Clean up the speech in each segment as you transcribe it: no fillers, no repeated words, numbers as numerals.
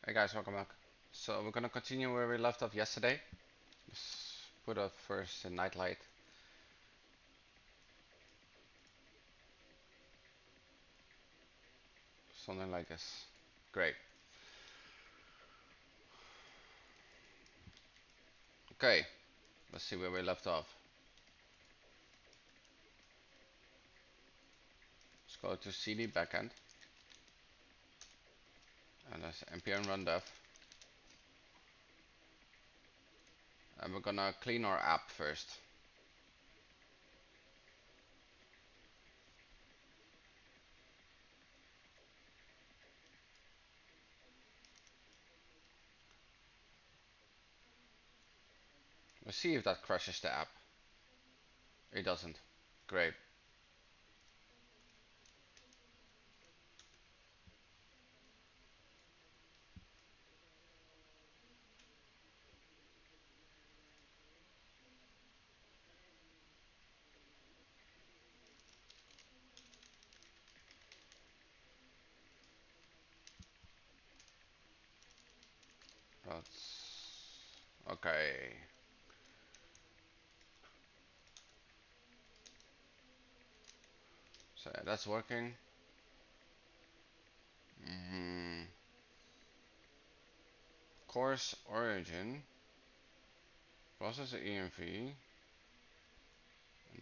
Hey guys, welcome back. So we're gonna continue where we left off yesterday. Let's put up first a nightlight. Something like this. Great. Okay, let's see where we left off. Let's go to CD backend and that's npm run dev. And we're gonna clean our app first. Let's see if that crashes the app. It doesn't. Great. That's okay. So that's working. Course origin. Process env.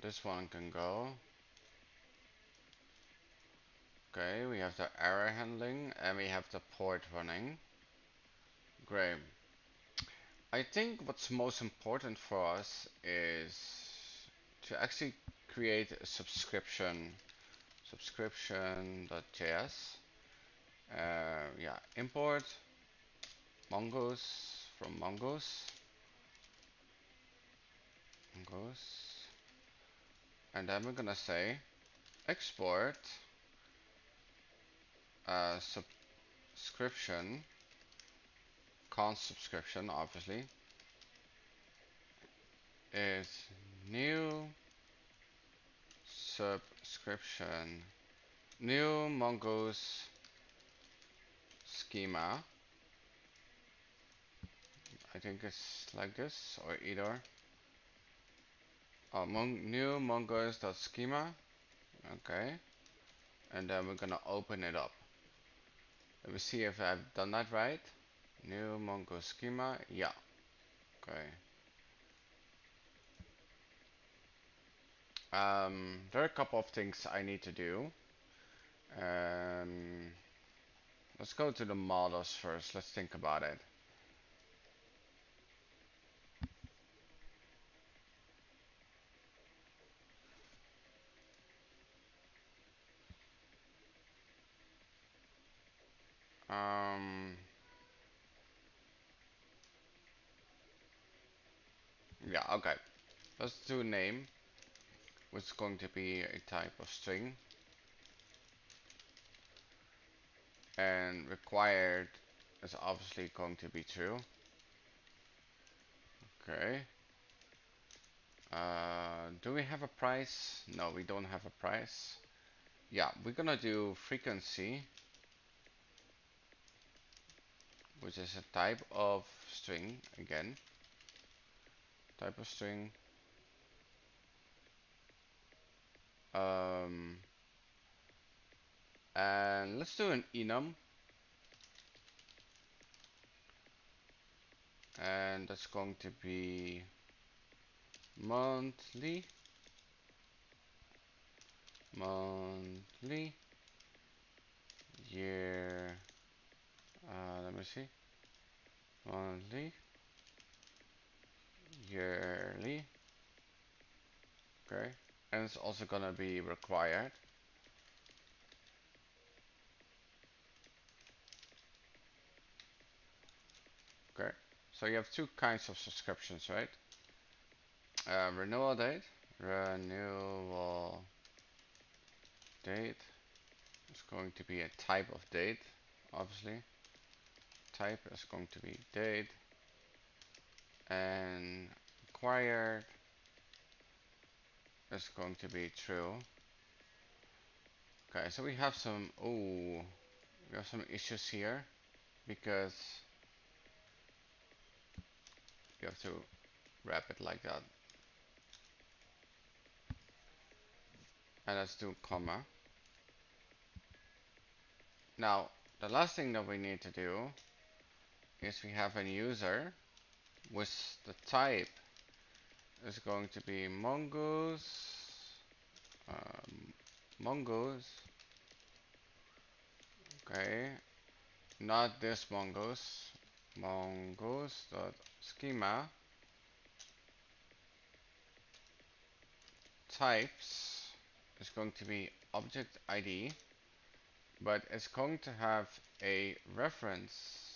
This one can go. Okay, we have the error handling and we have the port running. Great. I think what's most important for us is to actually create a subscription.js. Yeah, import mongoose from mongoose, and then we're gonna say export subscription, const subscription obviously, is new subscription, new mongoose schema. I think it's like this, or either new mongoose.schema. Okay, and then we're gonna open it up. Let me see if I've done that right. New mongoose schema. Yeah. Okay. There are a couple of things I need to do. Um, let's go to the models first. Let's think about it. Um, yeah. Okay. Let's do name, which is going to be a type of string, and required is obviously going to be true. Okay. Do we have a price? No, we don't have a price. Yeah, we're gonna do frequency, which is a type of string again. Type of string. Um, and let's do an enum, and that's going to be monthly, monthly, year. Let me see. Monthly, yearly. Okay, and it's also gonna be required. Okay, so you have two kinds of subscriptions, right? Renewal date. Renewal date is going to be a type of date, obviously. Type is going to be date, and required is going to be true. Okay, so we have some issues here. because you have to wrap it like that. And let's do comma. Now, the last thing that we need to do is we have a user with the type is going to be mongoose, okay, not this mongoose dot schema types is going to be object ID, but it's going to have a reference.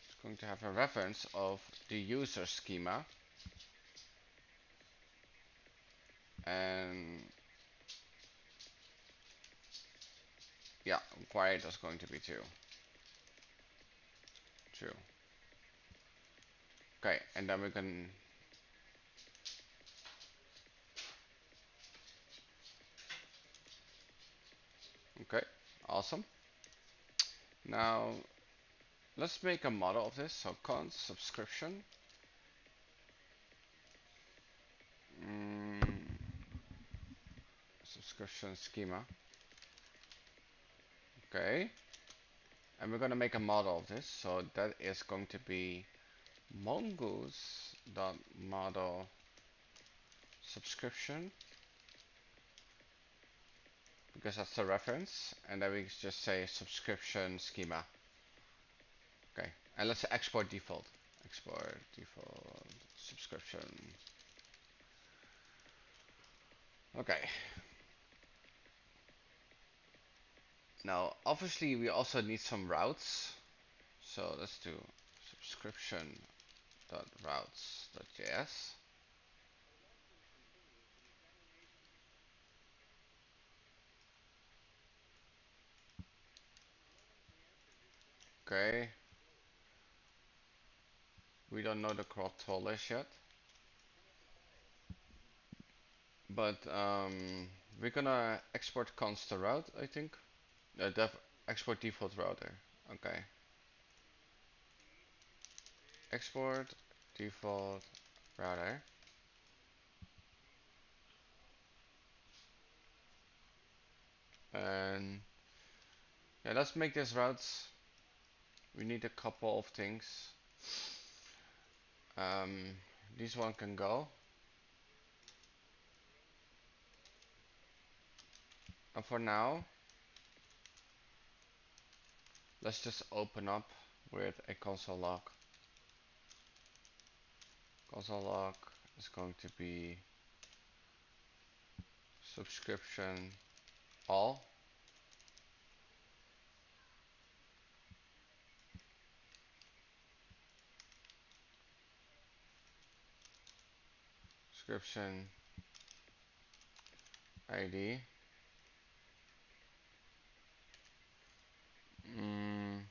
It's going to have a reference of the user schema, and yeah, quiet is going to be true. Okay, and then we can, okay, awesome. Now let's make a model of this. So const subscription, mm, subscription schema. Okay, and we're gonna make a model of this. So that is going to be mongoose dot model subscription, because that's the reference, and then we just say subscription schema. Okay, and let's export default. Export default subscription. Okay. Now, obviously, we also need some routes. So let's do subscription.routes.js. Okay. We don't know the crop toolers yet, but we're gonna export const to route, I think. Export default router. Okay. Export default router. And yeah, let's make this routes. We need a couple of things. Um, this one can go. And for now, let's just open up with a console log. Console log is going to be subscription all. Subscription ID. Mm,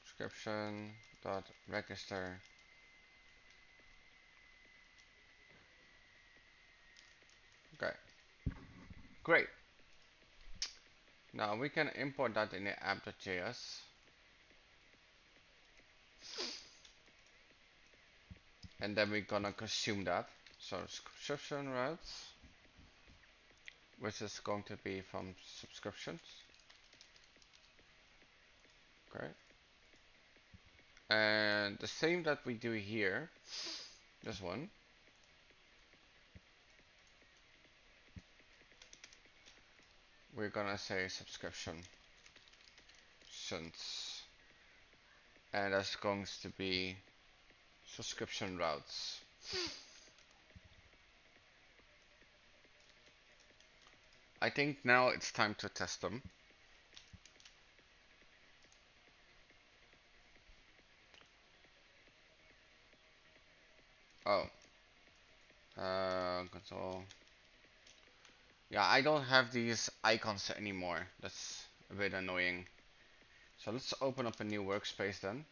subscription dot register. Okay, great. Now we can import that in the app.js, and then we're gonna consume that. So subscription routes, which is going to be from subscriptions. Okay. And the same that we do here, this one, we're gonna say subscription since, and that's going to be subscription routes. I think now it's time to test them. Oh, console. Yeah, I don't have these icons anymore. That's a bit annoying. So let's open up a new workspace then.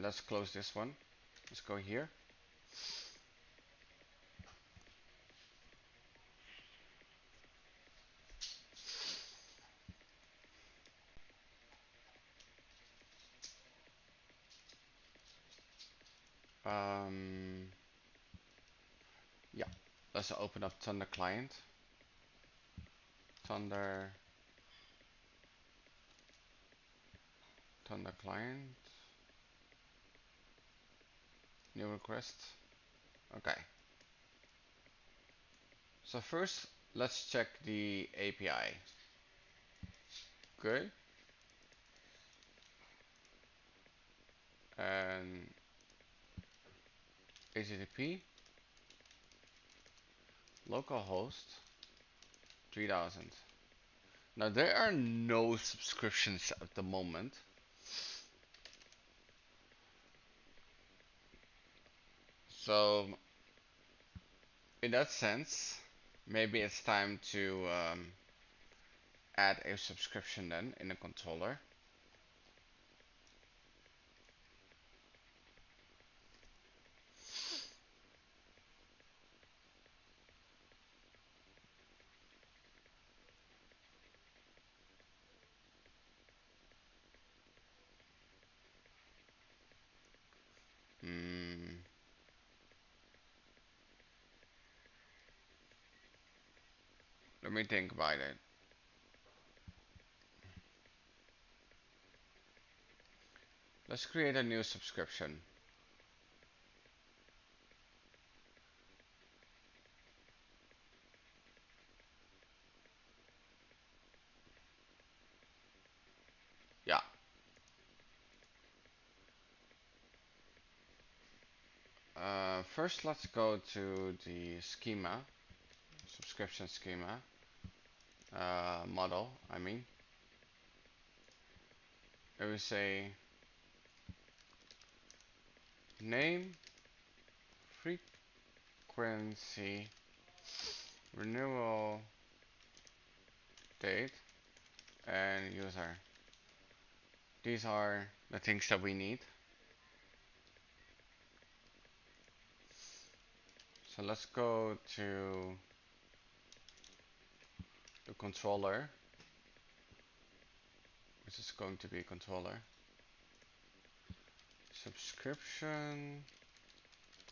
Let's close this one. Let's go here. Um, yeah, let's open up Thunder client. Thunder client. New request. Okay. So first, let's check the API. Good. And HTTP localhost 3000. Now there are no subscriptions at the moment. So in that sense, maybe it's time to add a subscription then in the controller. Hmm, let me think about it. Let's create a new subscription. Yeah. First, let's go to the schema, subscription schema, model, I mean. And we say name, frequency, renewal date, and user. These are the things that we need. So let's go to the controller, which is going to be a controller. Subscription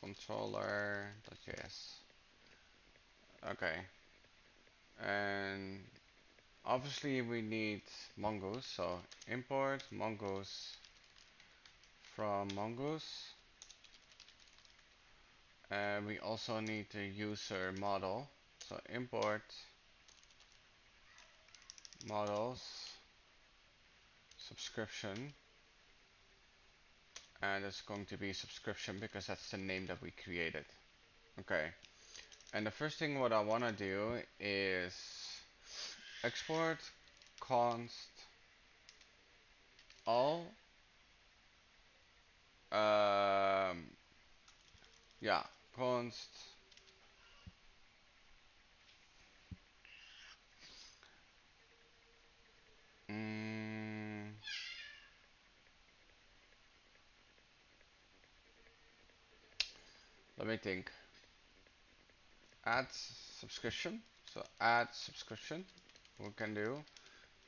controller.js. Okay. And obviously we need mongoose, so import mongoose from mongoose. And we also need the user model, so import models subscription, and it's going to be subscription because that's the name that we created. Okay, and the first thing what I want to do is export const all um yeah, const mm, let me think. Add subscription, so add subscription we can do,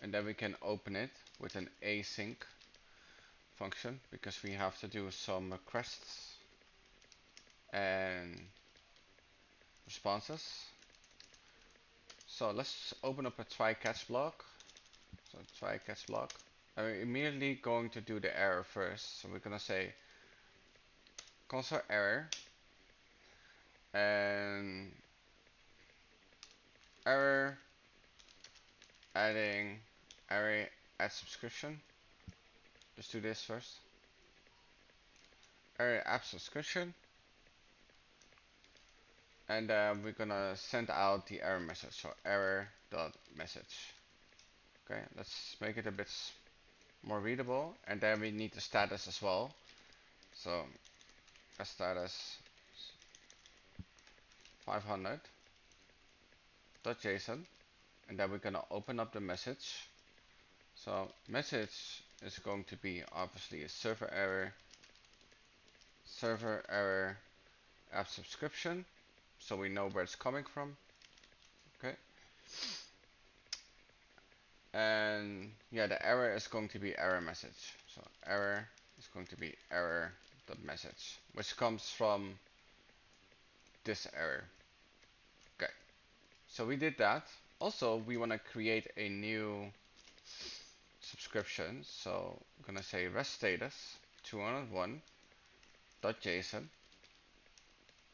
and then we can open it with an async function because we have to do some requests and responses. So let's open up a try catch block. So try catch block. And we're immediately going to do the error first. So we're gonna say console error and error adding array add subscription. Let's do this first. Array add subscription, and we're gonna send out the error message. So error dot message. Okay, let's make it a bit more readable, and then we need the status as well. So a status 500.json, and then we're gonna open up the message. So message is going to be obviously a server error server error app subscription, so we know where it's coming from. Okay. And yeah, the error is going to be error message. So error is going to be error dot message, which comes from this error. Okay. So we did that. Also, we want to create a new subscription. So I'm gonna say rest status 201.json,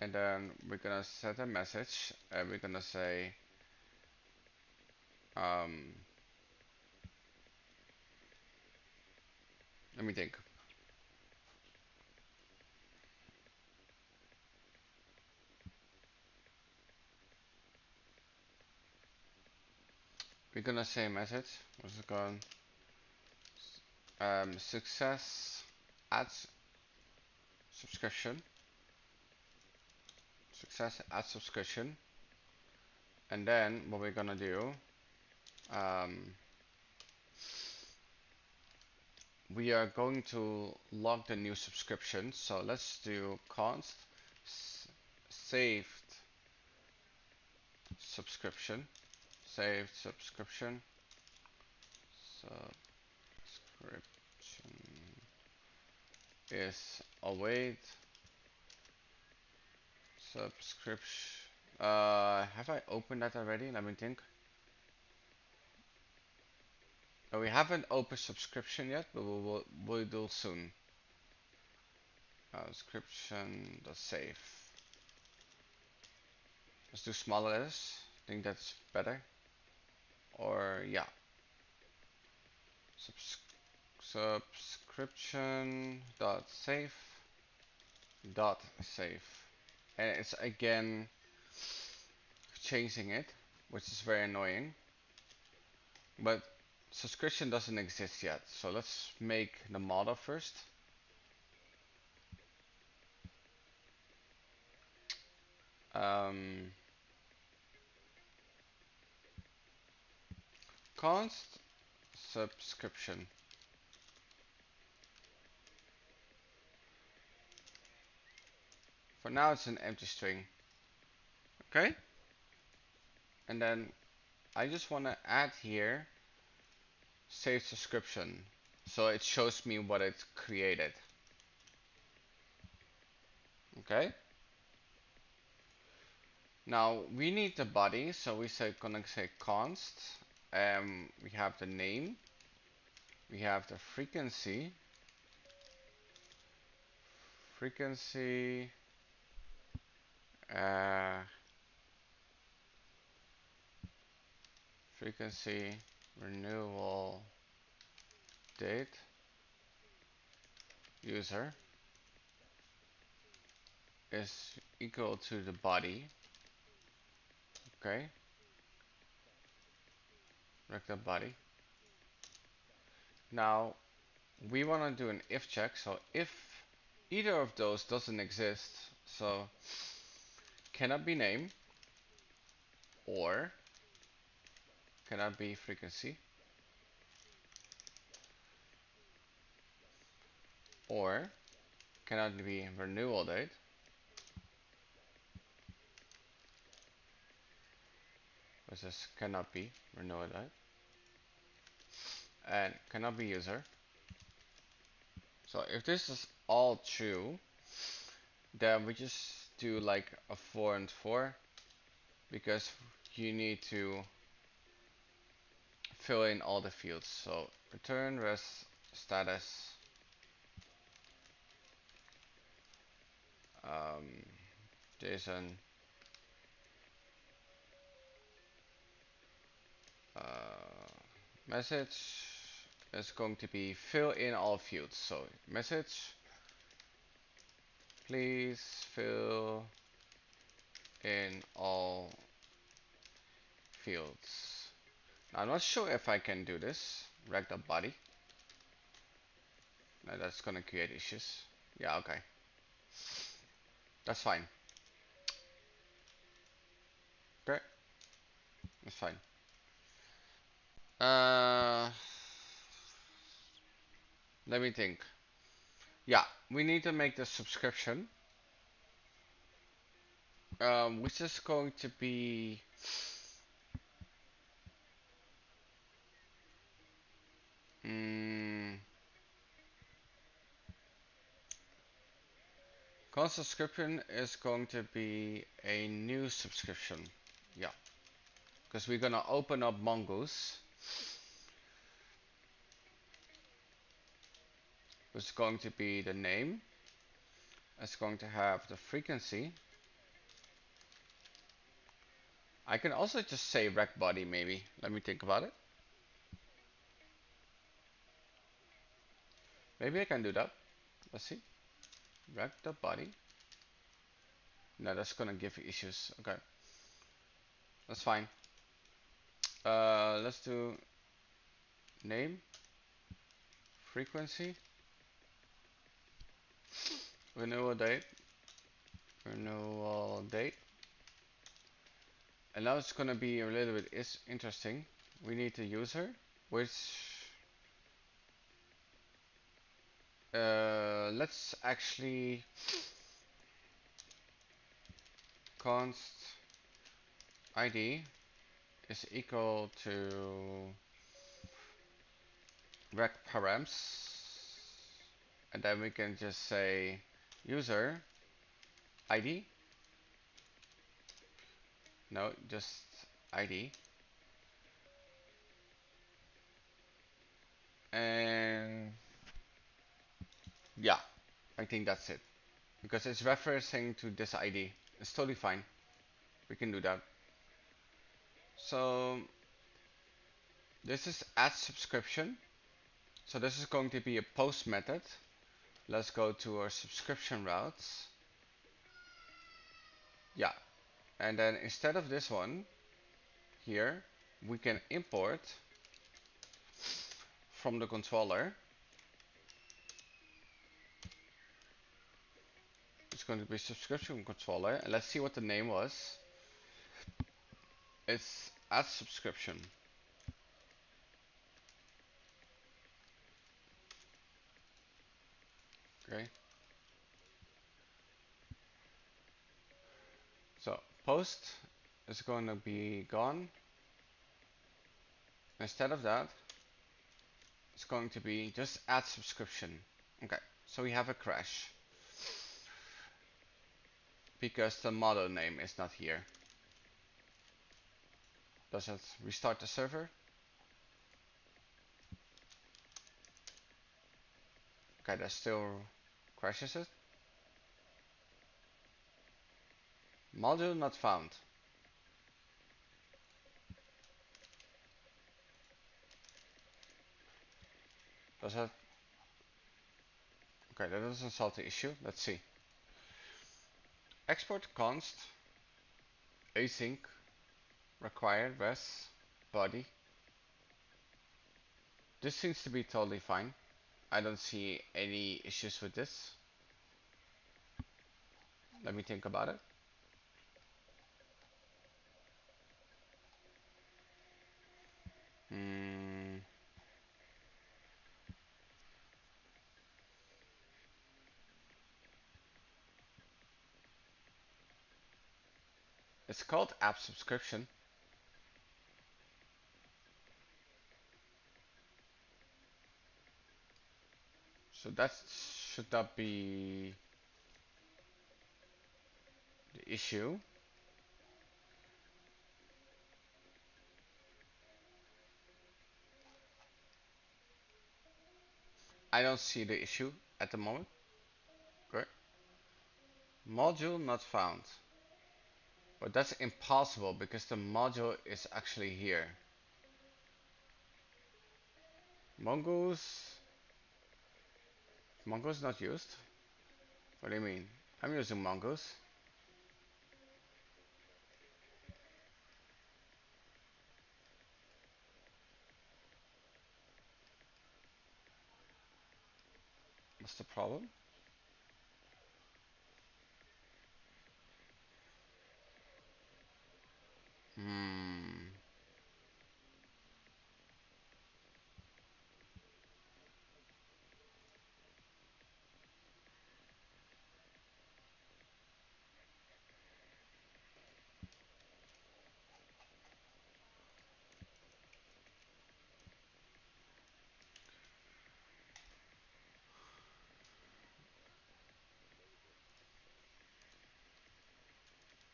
and then we're gonna set a message, and we're gonna say um, let me think. We're gonna say message. What's it called? Success ads subscription. Success add subscription. And then what we're gonna do, um, we are going to log the new subscription. So let's do const saved subscription. Saved subscription. Subscription is await subscription. Have I opened that already? Let me think. No, we haven't opened subscription yet, but we'll do soon. Subscription dot save. Let's do smaller letters. I think that's better. Or yeah, Subs subscription dot save, and it's again changing it, which is very annoying. But subscription doesn't exist yet, so let's make the model first. Um, const subscription. For now, it's an empty string. Okay, and then I just want to add here save subscription, so it shows me what it's created. Okay. Now we need the body, so gonna say const. We have the name, we have the frequency, uh, frequency, renewal date, user is equal to the body. Okay, the body. Now we want to do an if check. So if either of those doesn't exist, so cannot be name or cannot be frequency or cannot be renewal date, which is cannot be renewal date, and cannot be user. So if this is all true, then we just do like a for and for, because you need to fill in all the fields. So return rest status um, JSON message is going to be fill in all fields. So message, please fill in all fields. Now, I'm not sure if I can do this. Rect up body. No, that's gonna create issues. Yeah, okay. That's fine. Okay, that's fine. Let me think. Yeah, we need to make the subscription, which is going to be mm, current subscription is going to be a new subscription. Yeah, because we're gonna open up Mongoose, which is going to be the name. It's going to have the frequency. I can also just say rec body maybe. Let me think about it. Maybe I can do that. Let's see. Rec the body. No, that's gonna give you issues. Okay, that's fine. Let's do name, frequency, renewal date, renewal date. And now it's gonna be a little bit interesting. We need the user, which let's actually const ID is equal to rec params, and then we can just say user ID. No, just ID. And yeah, I think that's it. Because it's referencing to this ID. It's totally fine. We can do that. So this is add subscription. So this is going to be a post method. Let's go to our subscription routes. Yeah. And then instead of this one here, we can import from the controller. It's going to be subscription controller. And let's see what the name was. It's add subscription. Okay. So post is going to be gone. Instead of that, it's going to be just add subscription. Okay, so we have a crash because the model name is not here. Does it restart the server? Okay, that still crashes it. Module not found. Does that? Okay, that doesn't solve the issue. Let's see. Export const async required res body. This seems to be totally fine. I don't see any issues with this. Let me think about it. Hmm. It's called app subscription. So that should not be the issue. I don't see the issue at the moment. Okay. Module not found. But that's impossible because the module is actually here. Mongoose. Mongoose not used? What do you mean? I'm using Mongoose. What's the problem? Hmm.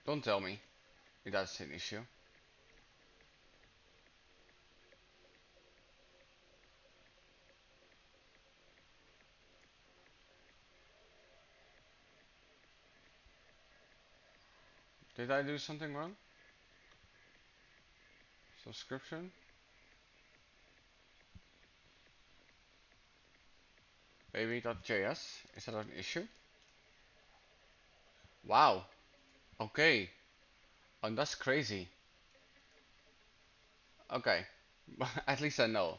Don't tell me that's an issue. Did I do something wrong? Subscription? Baby.js? Is that an issue? Wow. Okay. Oh, that's crazy. Okay. At least I know.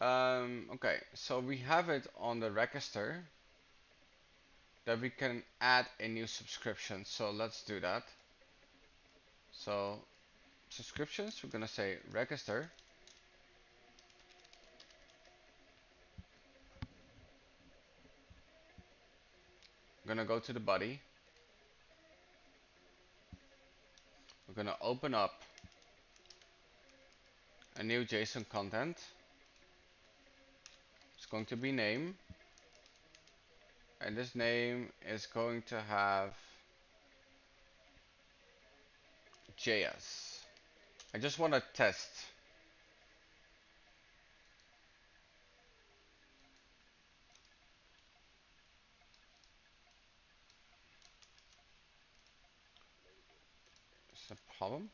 Okay, so we have it on the register that we can add a new subscription. So let's do that. So subscriptions, we're gonna say register. We're gonna go to the body. We're gonna open up a new JSON content. It's going to be name, and this name is going to have JS. I just want to test. Is the problem?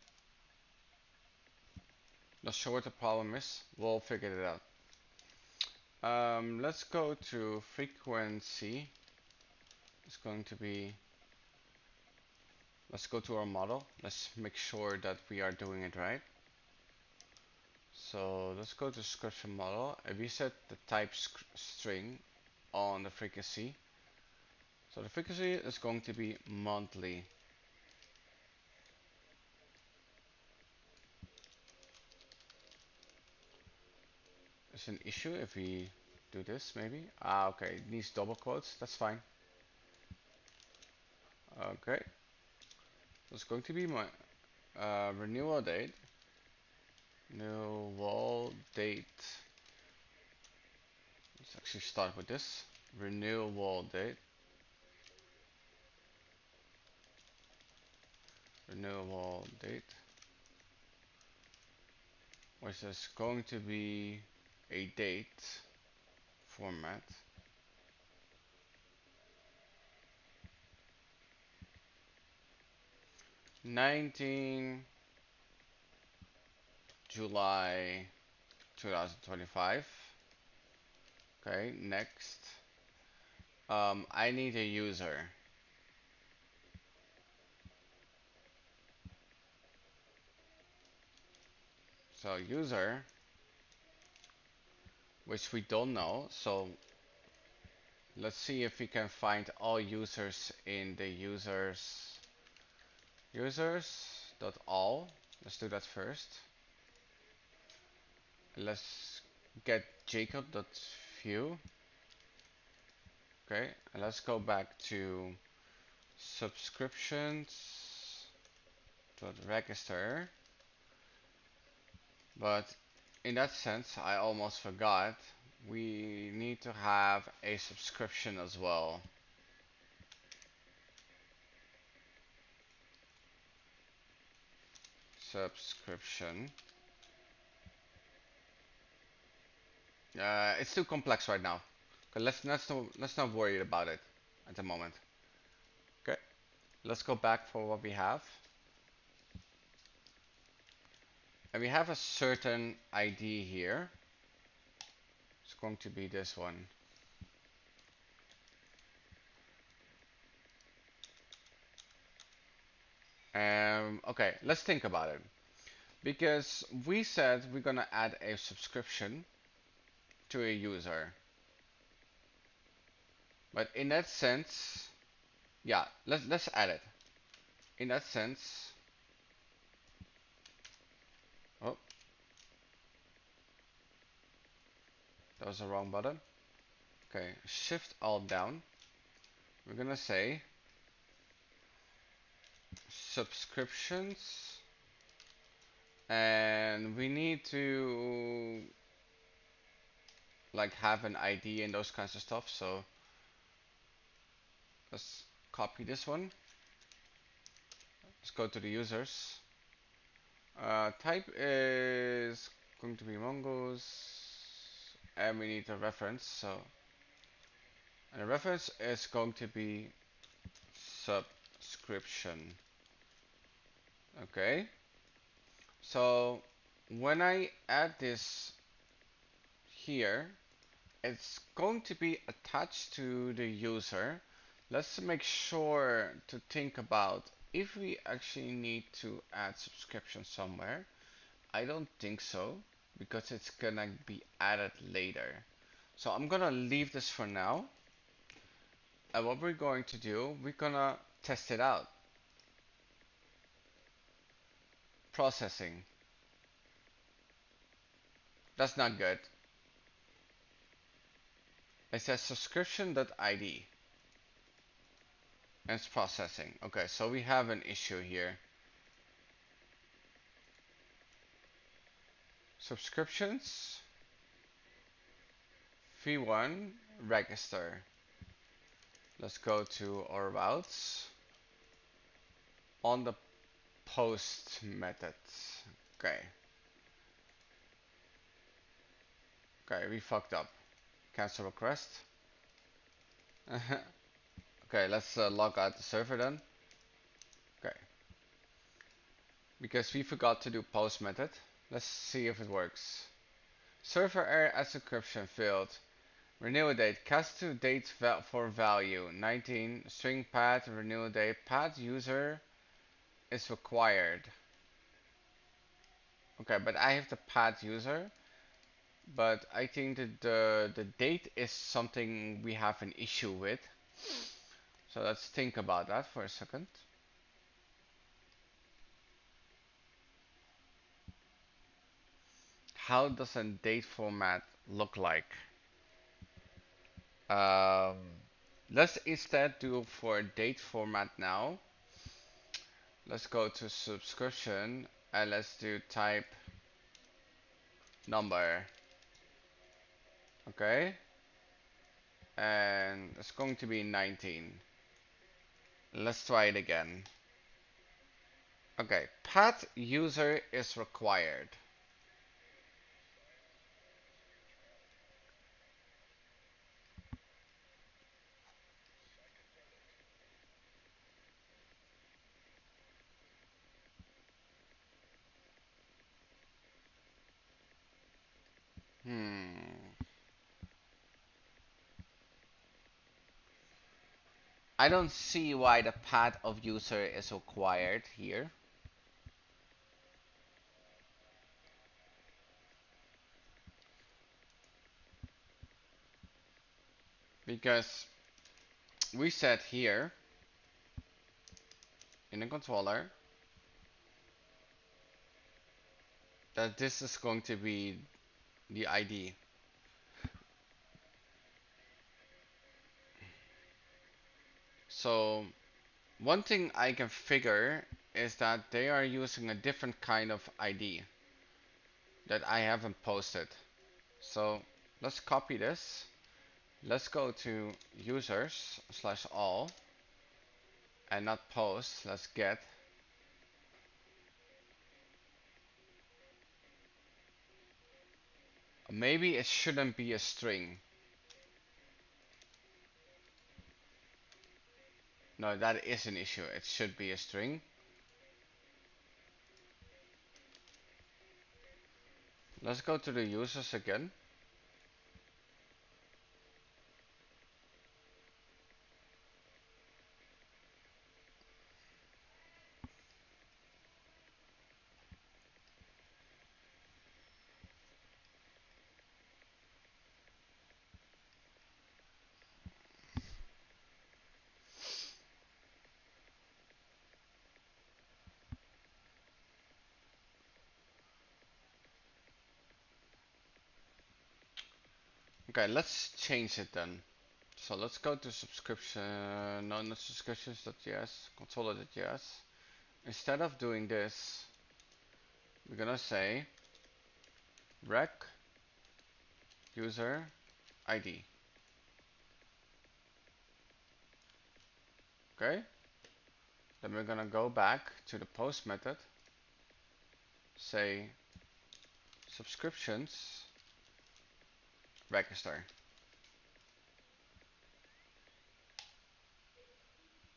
Not sure what the problem is. We'll figure it out. Let's go to frequency. It's going to be, let's go to our model. Let's make sure that we are doing it right. So let's go to description model and we set the type string on the frequency. So the frequency is going to be monthly. It's an issue if we do this maybe. Ah, okay, it needs double quotes. That's fine. Okay, that's going to be my renewal date. Renewal date. Let's actually start with this. Renewal date. Renewal date. Which is going to be a date format. 19 July 2025. Okay, next. I need a user. So user, which we don't know. So let's see if we can find all users in the users.all. Let's do that first. Let's get jacob.view. Okay, and let's go back to subscriptions.register. But in that sense, I almost forgot. We need to have a subscription as well. Subscription. It's too complex right now. Okay, let's not worry about it at the moment. Okay, let's go back for what we have. And we have a certain ID here. It's going to be this one. Okay, let's think about it. Because we said we're gonna add a subscription to a user. But in that sense, yeah, let's add it. In that sense, oh, that was the wrong button. Okay, Shift Alt down. We're gonna say subscriptions, and we need to like have an ID and those kinds of stuff. So let's copy this one. Let's go to the users. Type is going to be mongoose, and we need a reference. So, and the reference is going to be subscription. Okay. So when I add this here, it's going to be attached to the user. Let's make sure to think about if we actually need to add subscription somewhere. I don't think so because it's gonna be added later. So I'm gonna leave this for now. And what we're going to do, we're gonna test it out. Processing. That's not good. It says subscription.id. And it's processing. Okay, so we have an issue here. Subscriptions. Fee 1. Register. Let's go to our routes. On the post method. Okay. Okay, we fucked up. Cancel request. Okay, let's log out the server then. Okay. Because we forgot to do post method. Let's see if it works. Server error at subscription field. Renewal date. Cast to date for value. 19. String path. Renewal date. Path user is required. Okay, but I have the path user. But I think that the date is something we have an issue with. So let's think about that for a second. How does a date format look like? Um, let's instead do for date format now. Let's go to subscription and let's do type number. Okay. And it's going to be 19. Let's try it again. Okay, path user is required. Hmm. I don't see why the path of user is required here. Because we said here in the controller that this is going to be the ID. So one thing I can figure is that they are using a different kind of ID that I haven't posted. So let's copy this. Let's go to users slash all and not post. Let's get. Maybe it shouldn't be a string. No, that is an issue. It should be a string. Let's go to the users again. Okay, let's change it then. So let's go to subscription, no, not subscriptions.js, controller.js. Instead of doing this, we're gonna say rec user ID. Okay, Then we're gonna go back to the post method, say subscriptions register.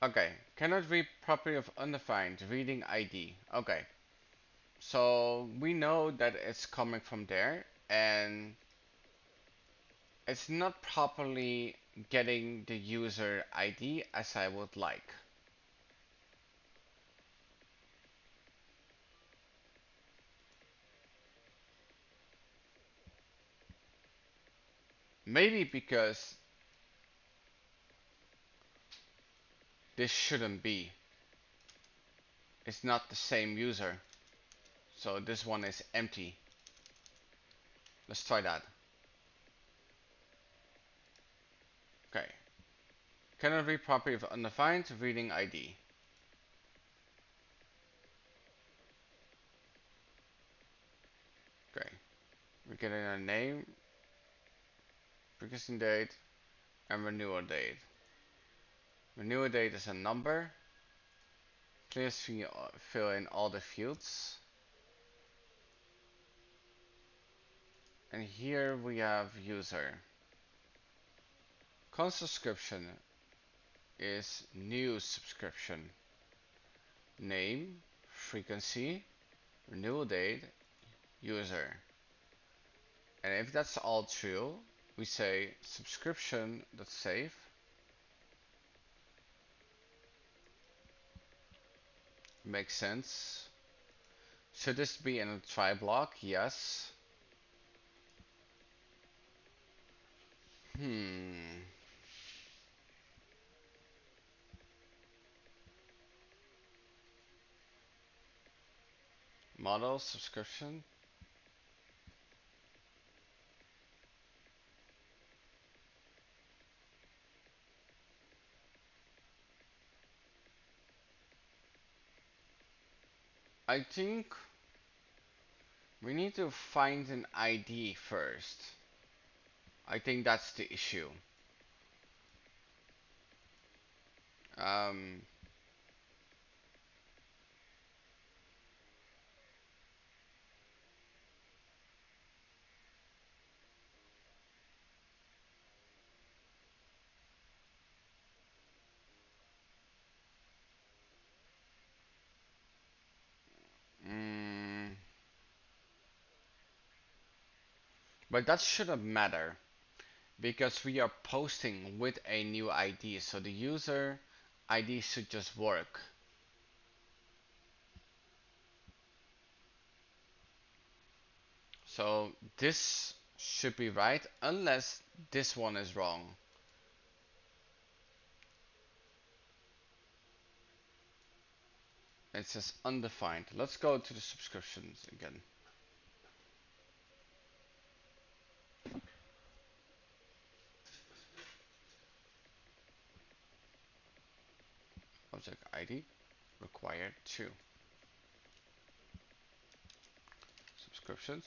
Okay, cannot read property of undefined reading ID. Okay, so we know that it's coming from there, and it's not properly getting the user ID as I would like. Maybe because this shouldn't be. It's not the same user. So this one is empty. Let's try that. Okay. Cannot read property of undefined reading ID. Okay. We're getting a name, purchasing date, and renewal date. Renewal date is a number. Please fill in all the fields. And here we have user. Current subscription is new subscription. Name, frequency, renewal date, user. And if that's all true, we say subscription.save. Makes sense. Should this be in a try block? Yes. Hmm. Model subscription. I think we need to find an ID first. I think that's the issue. Um, mm, but that shouldn't matter because we are posting with a new ID, so the user ID should just work. So this should be right unless this one is wrong. It says undefined. Let's go to the subscriptions again. Object ID required 2. Subscriptions.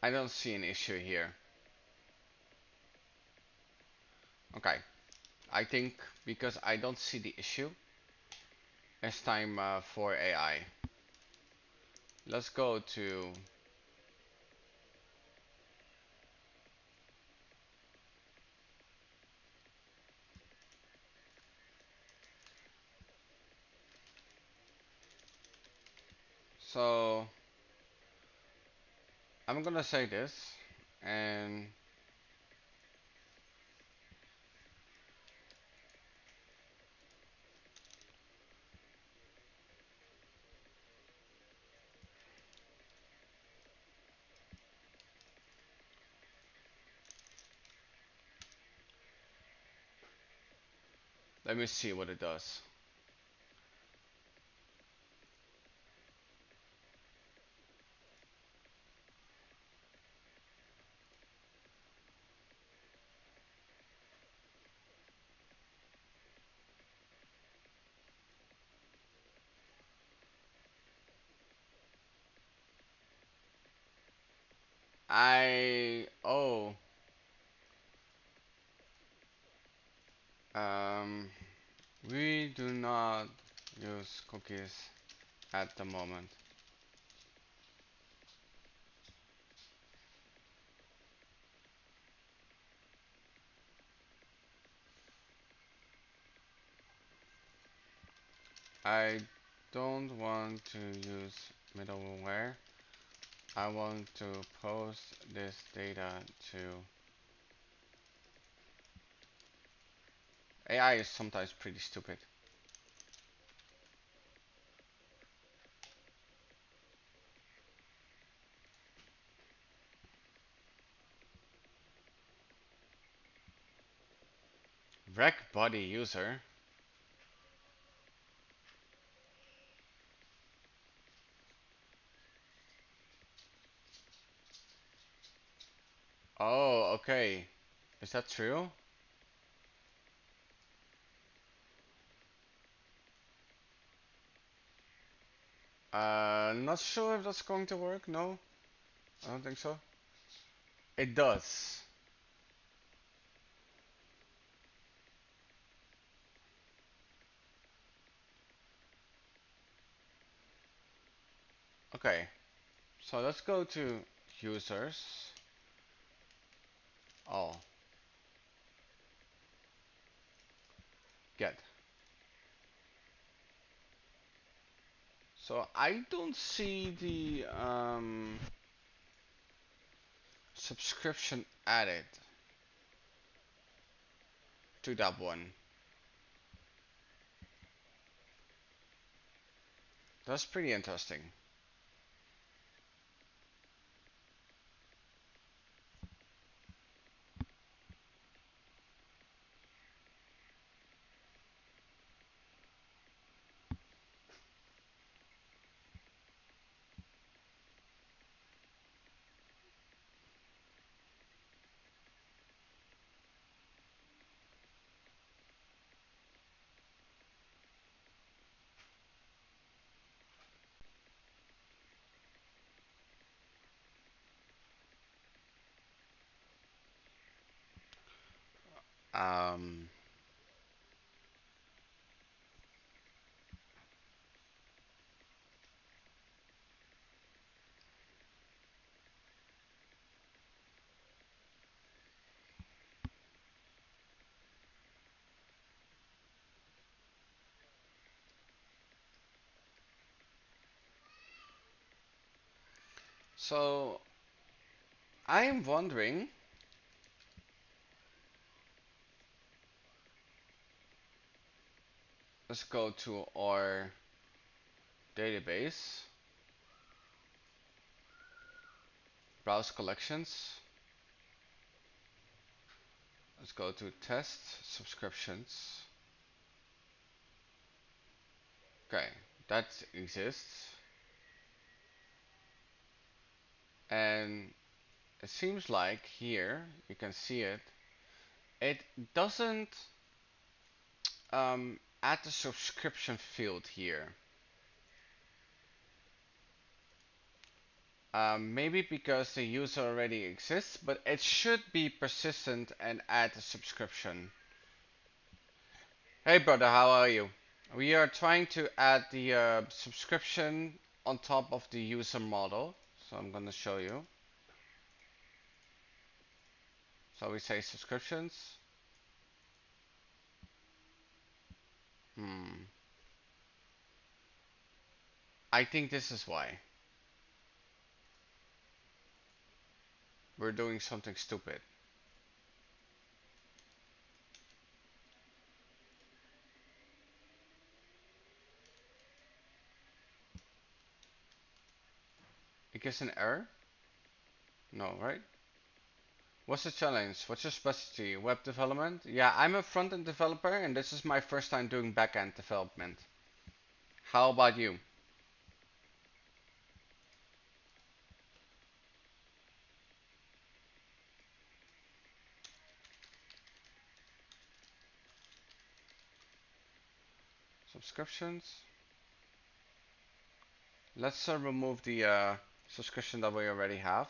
I don't see an issue here. Okay, I think because I don't see the issue, it's time for AI. Let's go to so I'm gonna say this and let me see what it does. Oh, um, we do not use cookies at the moment. I don't want to use middleware. I want to post this data to AI is sometimes pretty stupid. Rec body user. Oh, okay. Is that true? Not sure if that's going to work. No, I don't think so. It does. Okay, so let's go to users. Oh, get. So I don't see the subscription added to that one. That's pretty interesting. Um, so I am wondering. Let's go to our database, browse collections. Let's go to test subscriptions. Okay, that exists. And it seems like here, you can see it, it doesn't add the subscription field here. Maybe because the user already exists, but it should be persistent and add a subscription. Hey brother, how are you? We are trying to add the subscription on top of the user model. So I'm going to show you. So we say subscriptions. Hmm. I think this is why. We're doing something stupid. It gives an error? No, right? What's the challenge? What's your specialty? Web development? Yeah, I'm a front-end developer and this is my first time doing back-end development. How about you? Subscriptions? Let's remove the subscription that we already have.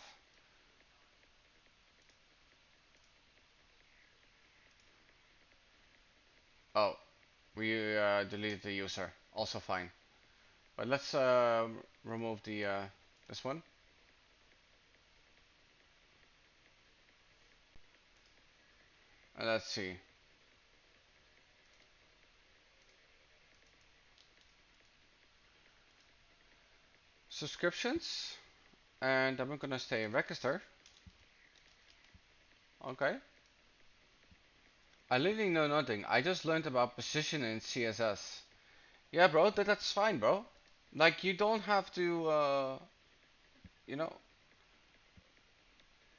Oh, we deleted the user. Also fine. But let's remove the this one. And let's see. Subscriptions. And I'm gonna stay register. Okay. I literally know nothing. I just learned about position in CSS. Yeah, bro, that's fine, bro. Like, you don't have to, you know,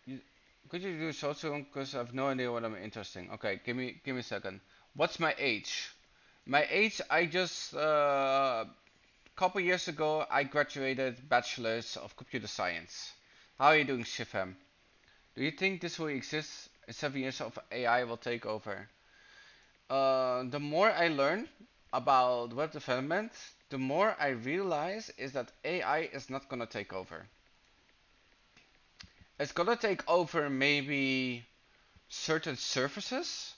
you, could you do so soon? Because I have no idea what I'm interesting. Okay, give me a second. What's my age? My age, I just, couple years ago, I graduated Bachelor's of Computer Science. How are you doing, Shifem? Do you think this will exist in 7 years of AI will take over? The more I learn about web development, the more I realize is that AI is not gonna take over. It's gonna take over maybe certain surfaces,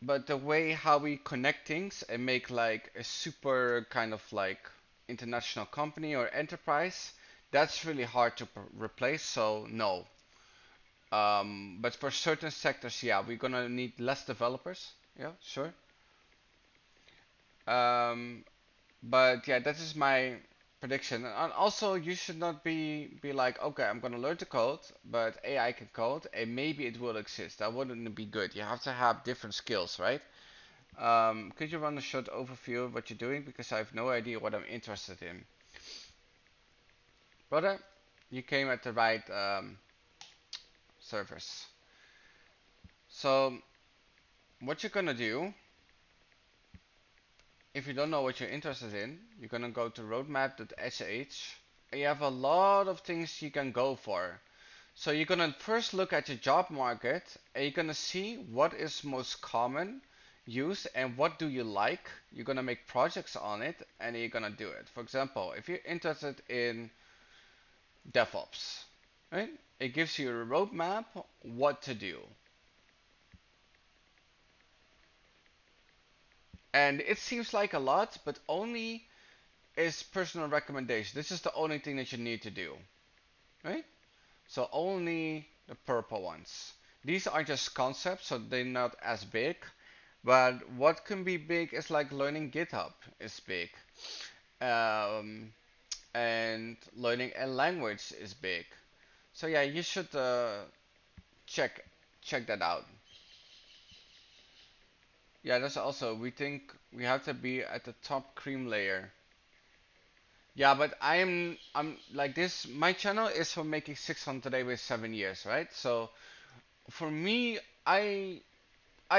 but the way how we connect things and make like a super kind of like international company or enterprise, that's really hard to replace. So no. But for certain sectors, yeah, we're gonna need less developers. Yeah, sure. Um, But yeah, that is my prediction. And also, you should not be like, okay, I'm gonna learn to code, but AI can code, and maybe it will exist. That wouldn't be good. You have to have different skills, right? Could you run a short overview of what you're doing? Because I have no idea what I'm interested in. Brother, you came at the right service. So, what you're gonna do, if you don't know what you're interested in, you're gonna go to roadmap.sh. You have a lot of things you can go for. So you're gonna first look at your job market and you're gonna see what is most common used and what do you like. You're gonna make projects on it and you're gonna do it. For example, if you're interested in DevOps, right? It gives you a roadmap what to do. And it seems like a lot, but only is personal recommendation. This is the only thing that you need to do, right? So only the purple ones. These are just concepts, so they're not as big. But what can be big is like learning GitHub is big. Um, and learning a language is big. So yeah, you should check check that out. Yeah, that's also we think we have to be at the top cream layer. Yeah, but I'm like this. My channel is for making 600 today with 7 years, right? So for me, I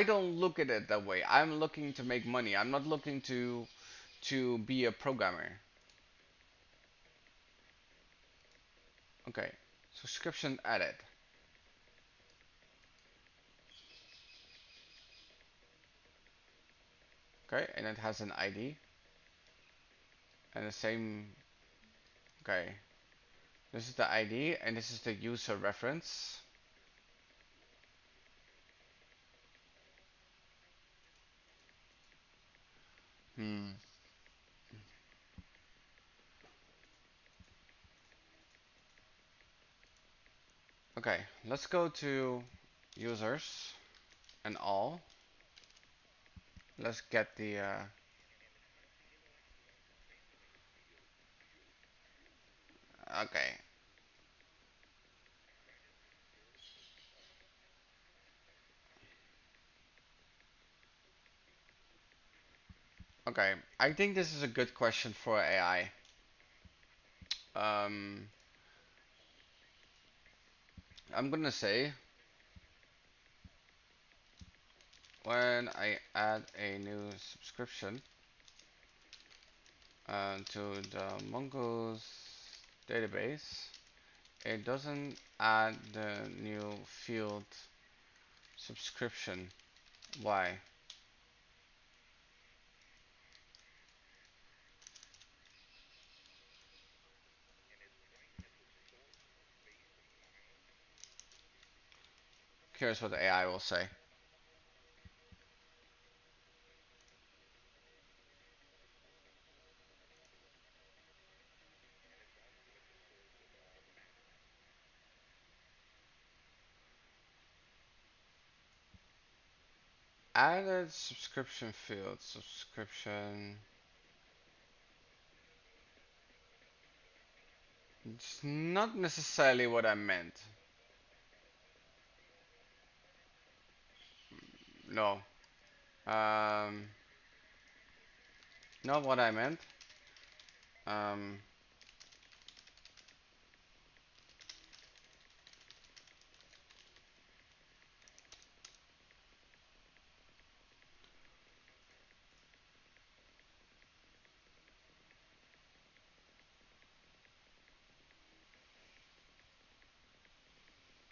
don't look at it that way. I'm looking to make money. I'm not looking to be a programmer. Okay, subscription added. Okay, and it has an ID and the same. Okay, this is the ID and this is the user reference. Hmm. Okay, let's go to users and all. Let's get the. Okay, okay. I think this is a good question for AI. Um, I'm gonna say when I add a new subscription to the Mongoose database, it doesn't add the new field subscription. Why? Curious what the AI will say. Added subscription field. Subscription. It's not necessarily what I meant. No. Um, Not what I meant. Um,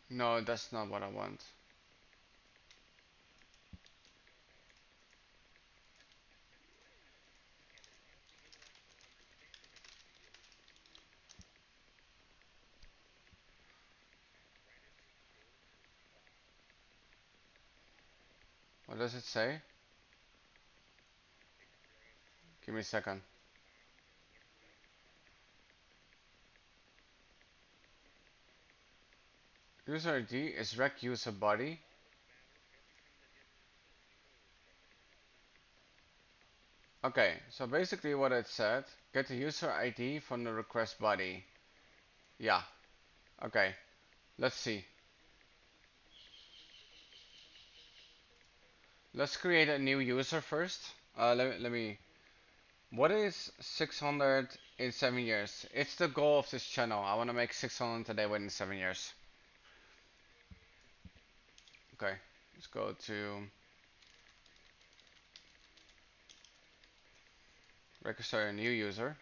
no, that's not what I want. What does it say? Give me a second. User ID is rec user body. Okay, so basically what it said, get the user ID from the request body. Yeah, okay, let's see. Let's create a new user first. Let me, what is 600 in 7 years? It's the goal of this channel. I want to make 600 today within 7 years. Okay, let's go to register a new user.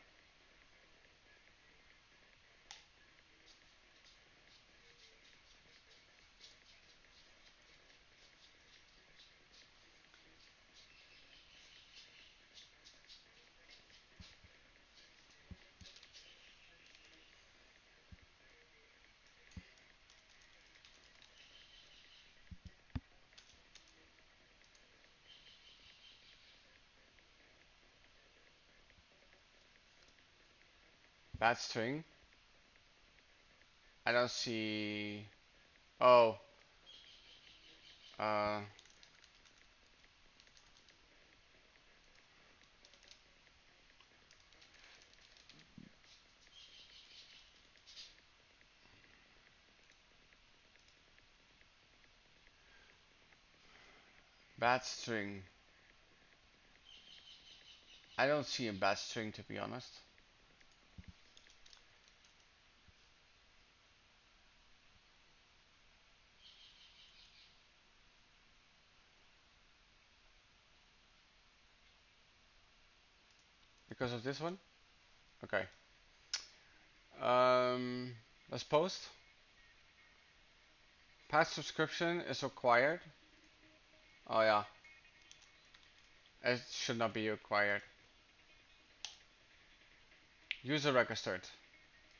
Bad string. I don't see. Oh, uh, bad string. I don't see a bad string, to be honest. Because of this one? Okay. Let's post. Past subscription is required. Oh yeah, it should not be required. User registered.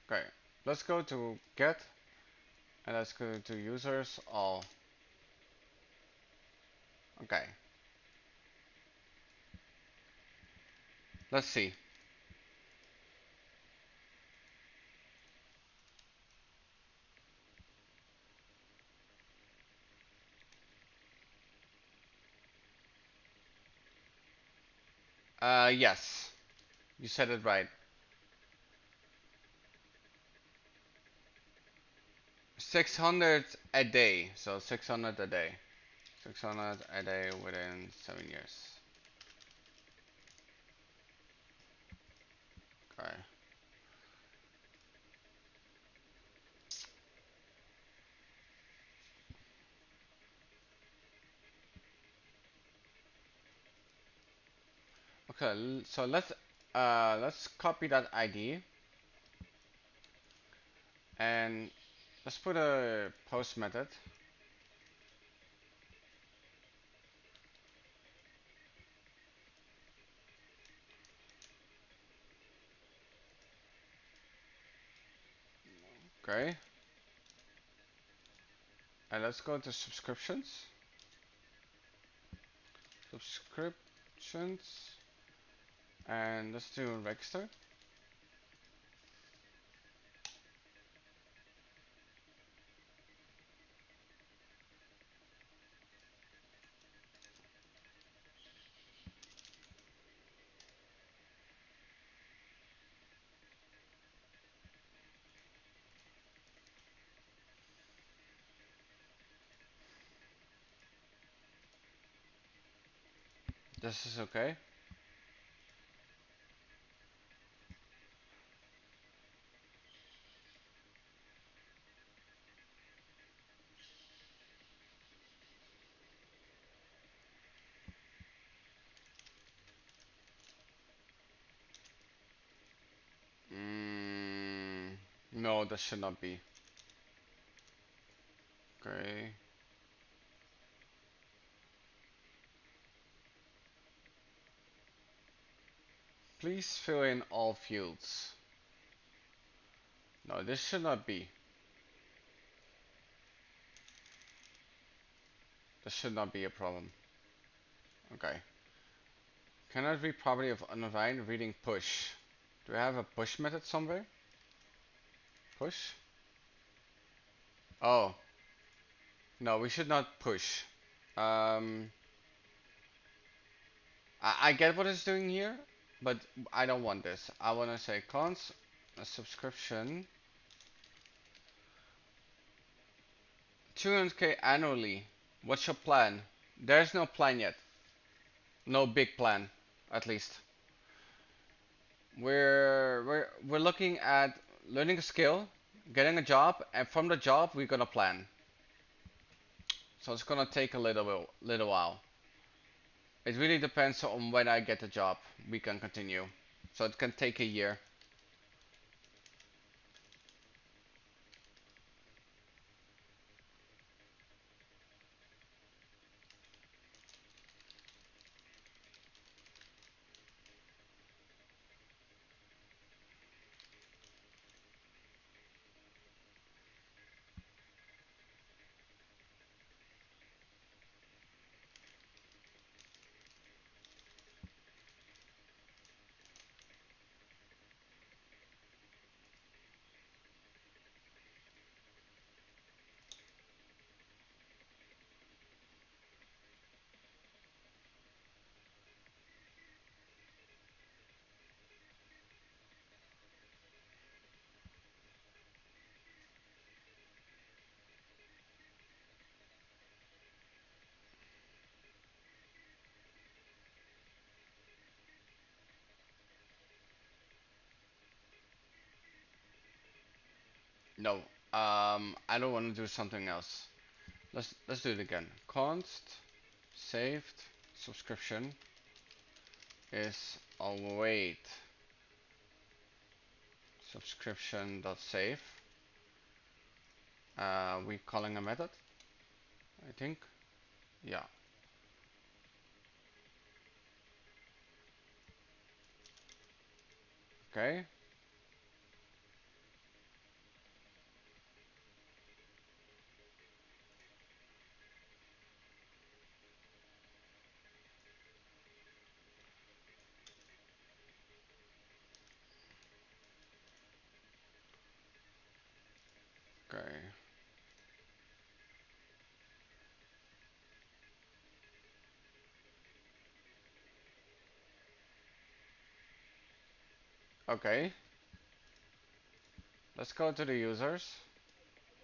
Okay, let's go to get and let's go to users all. Okay, let's see. Yes, you said it right. 600 a day, so 600 a day. 600 a day within 7 years. Okay. Okay, so let's copy that ID and let's put a post method. Okay. And let's go to subscriptions. Subscriptions. And let's do register. This is okay. Mm, no, that should not be. Okay. Please fill in all fields. No, this should not be. This should not be a problem. Okay. Cannot read property of undefined reading push. Do we have a push method somewhere? Push? Oh, no, we should not push. Um, I get what it's doing here, but I don't want this. I want to say cons a subscription 200k annually. What's your plan? There's no plan yet. No big plan, at least. We're looking at learning a skill, getting a job, and from the job we're gonna plan. So it's gonna take a little while. It really depends on when I get the job. We can continue. So it can take a year. No, I don't want to do something else. Let's do it again. Const saved subscription is await subscription dot save. We calling a method, I think. Yeah. Okay. Okay. Okay. Let's go to the users.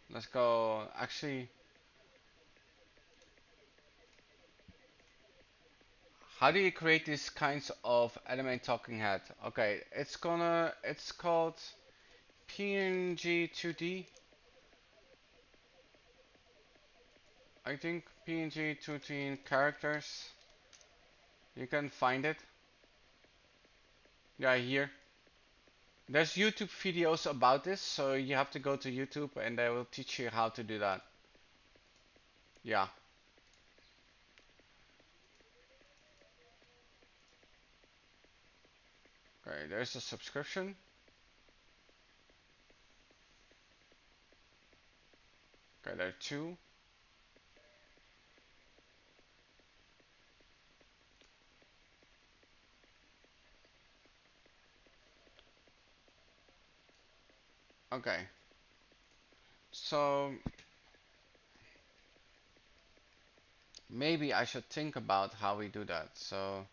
Let's go. Actually, how do you create these kinds of anime talking head? Okay, it's called PNG 2D. I think PNG 2D characters. You can find it. Yeah, here. There's YouTube videos about this, so you have to go to YouTube and they will teach you how to do that. Yeah. Okay, there's a subscription. Okay, there are two. Okay. So maybe I should think about how we do that. So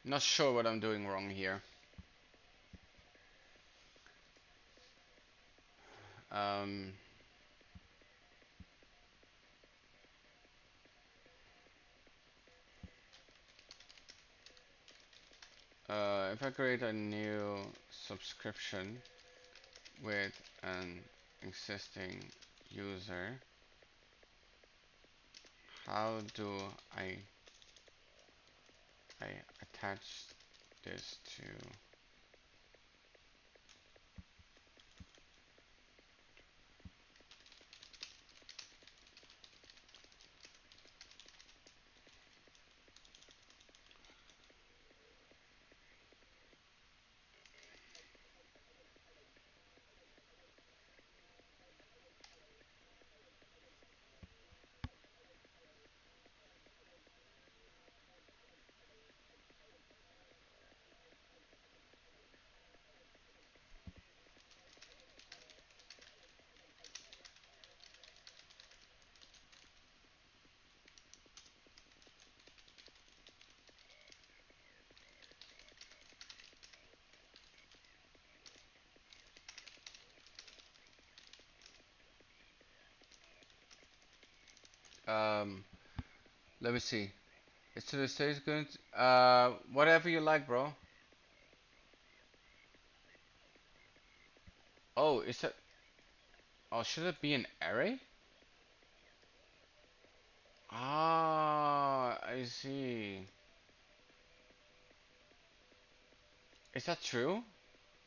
not sure what I'm doing wrong here. Um, if I create a new subscription with an existing user, how do I I attach this let me see. It's to the stage good. Whatever you like, bro. Oh, is that? Oh, should it be an array? Ah, I see. Is that true?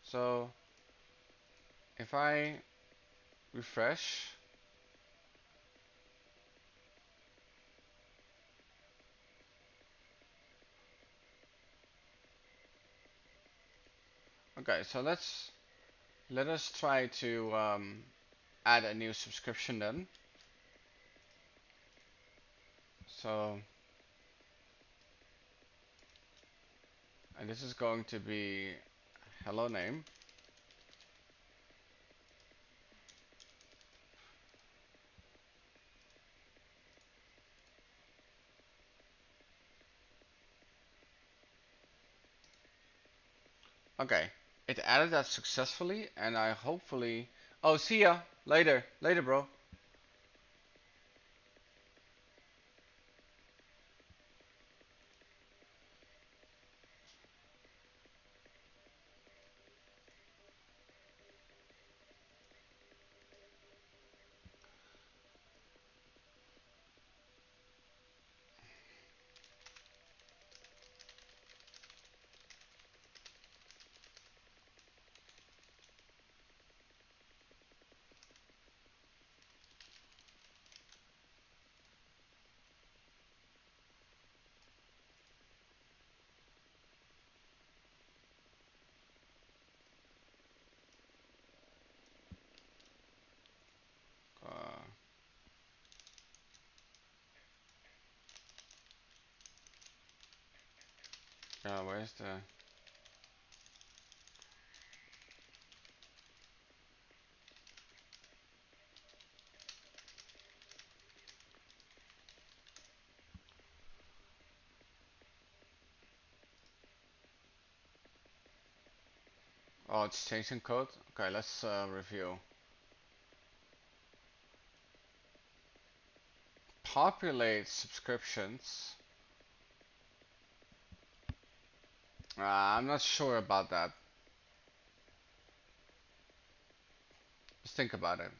So if I refresh, okay. So let us try to add a new subscription then. So, and this is going to be hello name. Okay, it added that successfully, and I hopefully. Oh, see ya later, later, bro. Uh, where's the? Oh, it's changing code. Okay, let's review. Populate subscriptions. I'm not sure about that. Just think about it.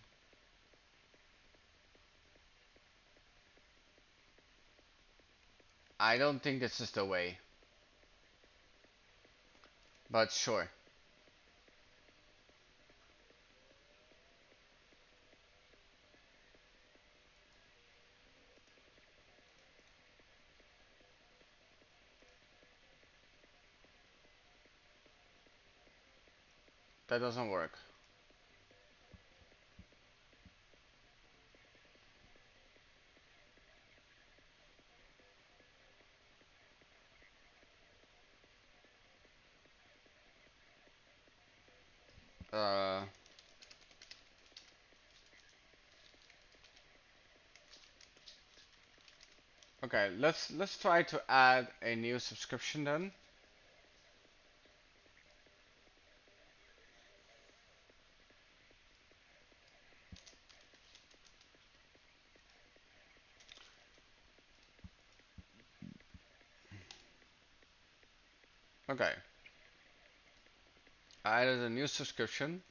I don't think this is the way, but sure, that doesn't work. Uh, okay, let's try to add a new subscription then. Okay. I added a new subscription.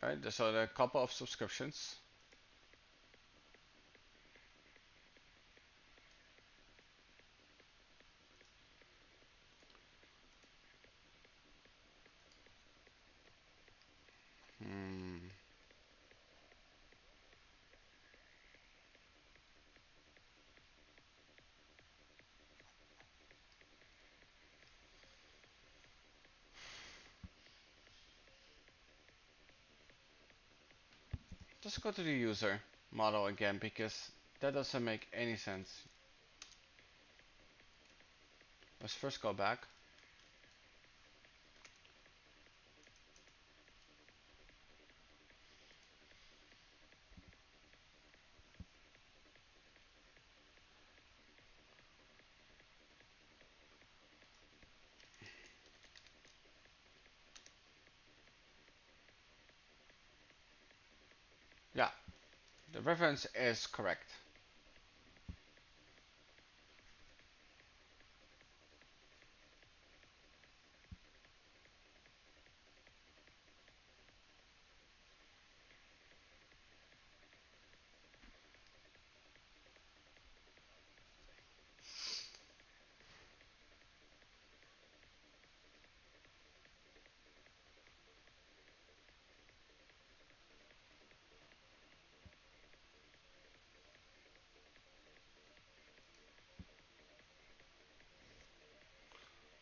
Right, so there are a couple of subscriptions. Hmm. Just go to the user model again because that doesn't make any sense. Let's first go back. Yeah, the reference is correct.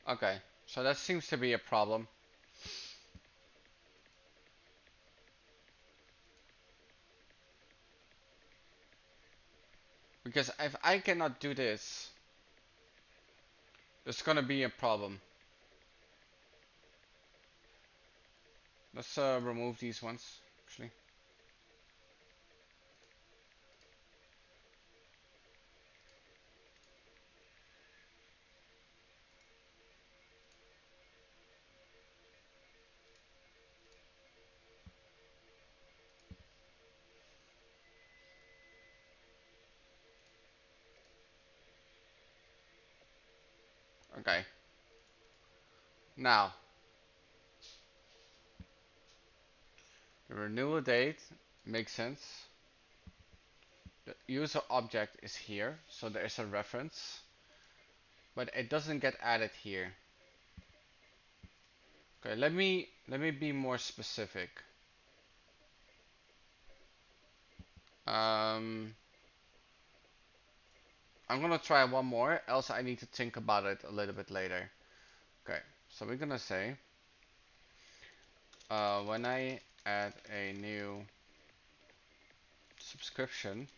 Okay, so that seems to be a problem. Because if I cannot do this, there's gonna be a problem. Let's remove these ones, actually. Okay. Now, the renewal date makes sense. The user object is here, so there is a reference, but it doesn't get added here. Okay, let me be more specific. Um, I'm gonna try one more, else I need to think about it a little bit later. Okay, so we're gonna say when I add a new subscription,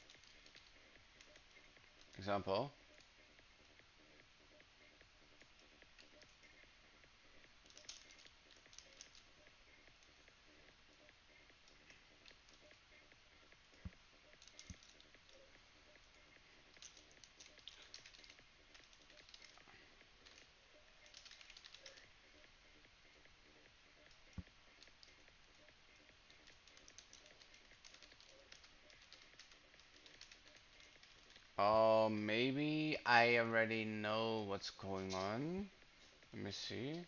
example, maybe I already know what's going on. Let me see.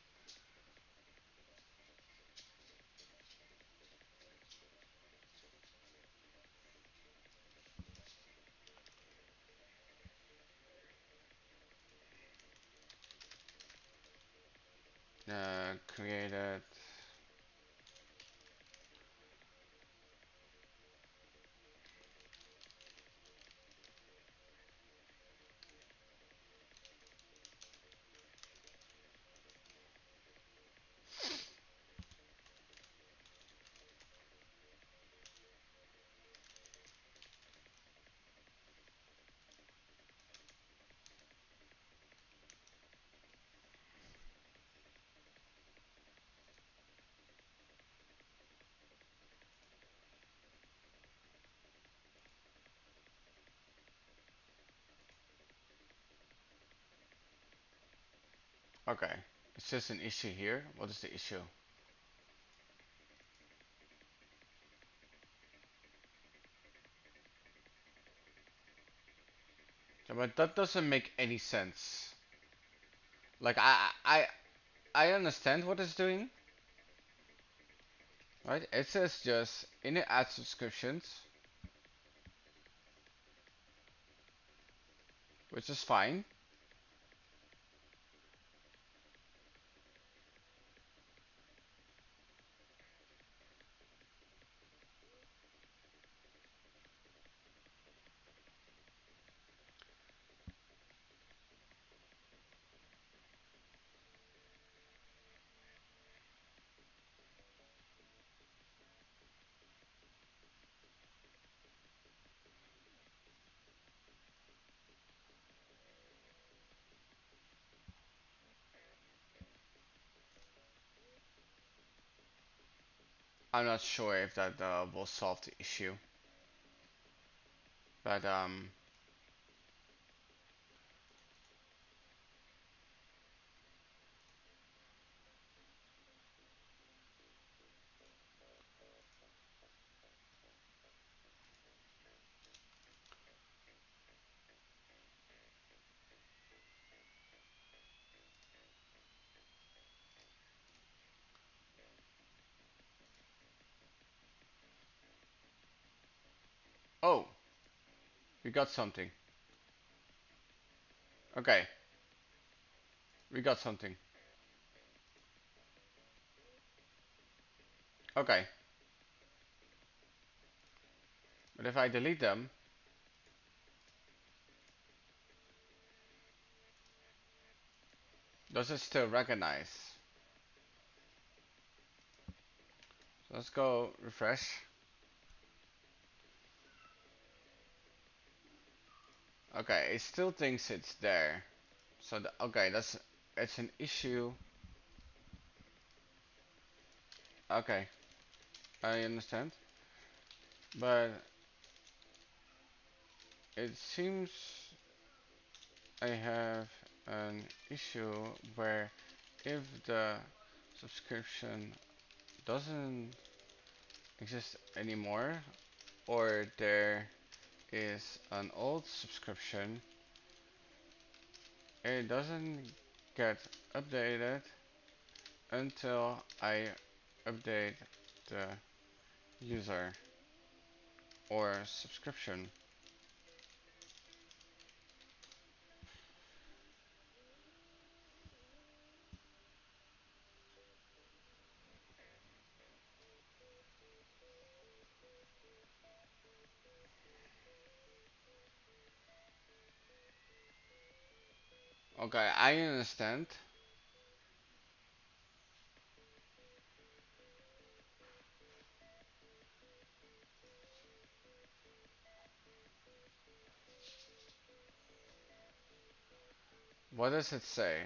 Created. Okay, it says an issue here. What is the issue? But that doesn't make any sense. Like I understand what it's doing, right? It says just in it add subscriptions, which is fine. I'm not sure if that will solve the issue, but oh, we got something. Okay, we got something. Okay, but if I delete them, does it still recognize? So let's go refresh. Okay, it still thinks it's there. So okay, that's it's an issue. Okay, I understand, but it seems I have an issue where if the subscription doesn't exist anymore, or there is an old subscription, it doesn't get updated until I update the user or subscription. Okay, I understand. What does it say?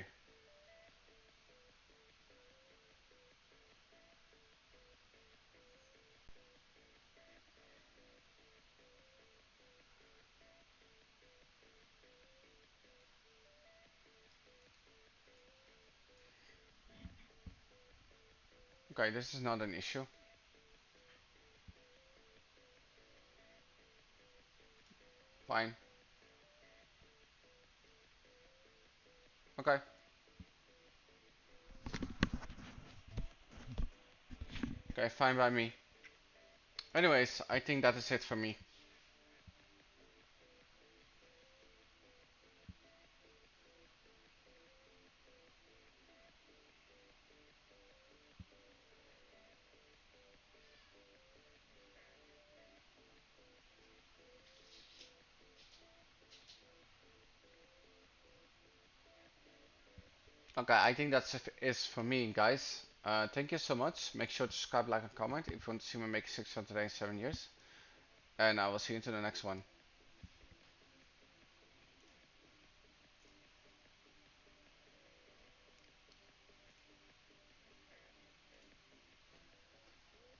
Okay, this is not an issue. Fine. Okay. Okay, fine by me. Anyways, I think that is it for me. Okay, I think that's is for me, guys. Thank you so much. Make sure to subscribe, like, and comment if you want to see me make 6 on today in 7 years. And I will see you into the next one.